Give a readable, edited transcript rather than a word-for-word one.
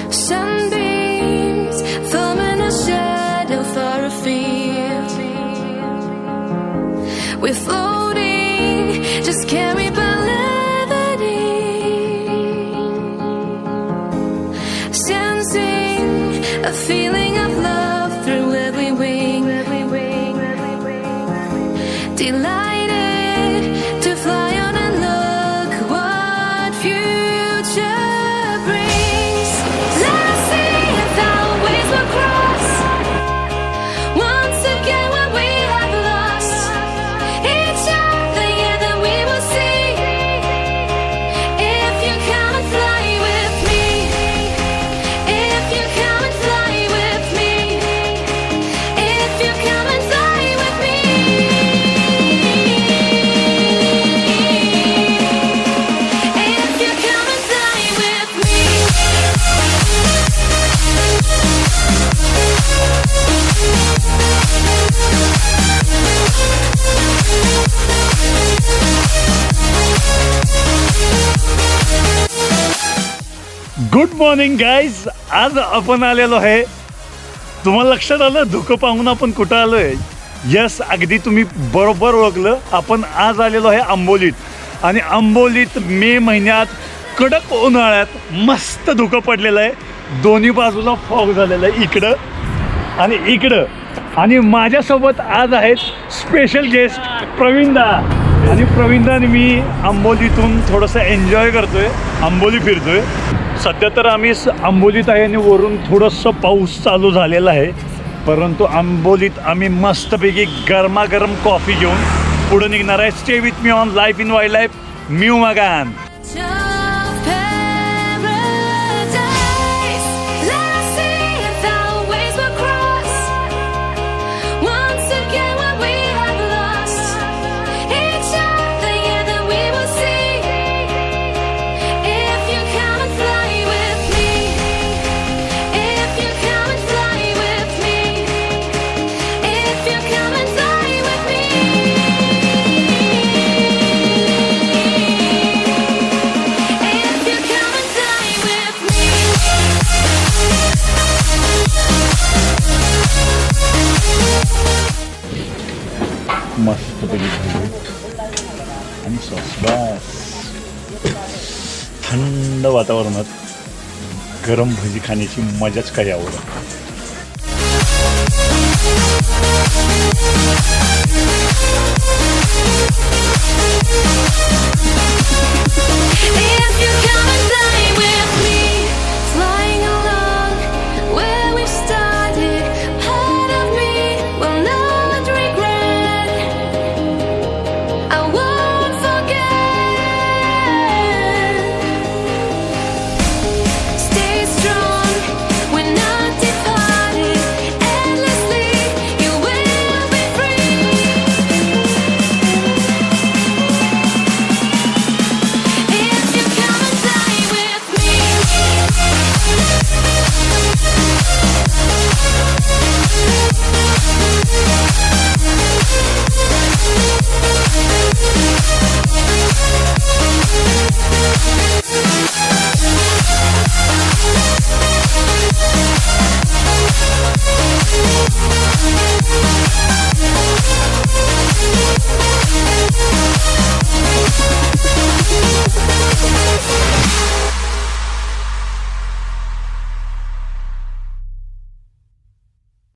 Sunbeams forming a shadow far afield. We're floating, just carried by levity, sensing a feeling of love through every wing. Delighted to fly on and look what future brings. Let's see if our ways will cross once again when we have lost each other. Yeah, then we will see if you come and fly with me. If you come and fly with me. If you come and fly with me. Good morning guys. आज आपण आलेलो आहे, तुम्हाला लक्षात आलं धुकं पाहून आपण कुठं आलोय? यस, अगदी तुम्ही बरोबर ओळखलं. आपण आज आलेलो आहे आंबोलीत. आणि आंबोलीत मे महिन्यात कडक उन्हाळ्यात मस्त धुकं पडलेलं आहे. दोन्ही बाजूला फॉग झालेलं आहे, इकडं आणि इकडं. आणि माझ्यासोबत आज आहेत स्पेशल गेस्ट प्रवीणदा. आणि प्रवीणदा आणि मी आंबोलीतून थोडंसं एन्जॉय करतोय, आंबोली फिरतोय. सध्या तर आम्ही आंबोलीत आहे आणि वरून थोडंसं पाऊस चालू झालेला आहे. परंतु आंबोलीत आम्ही मस्तपैकी गरमागरम कॉफी घेऊन पुढे निघणार आहे. Stay with me on life in wildlife म्यू मगान. मस्त पैकी आणि सॉस बस. थंड वातावरणात गरम भजी खाण्याची मजाच काही आवडत.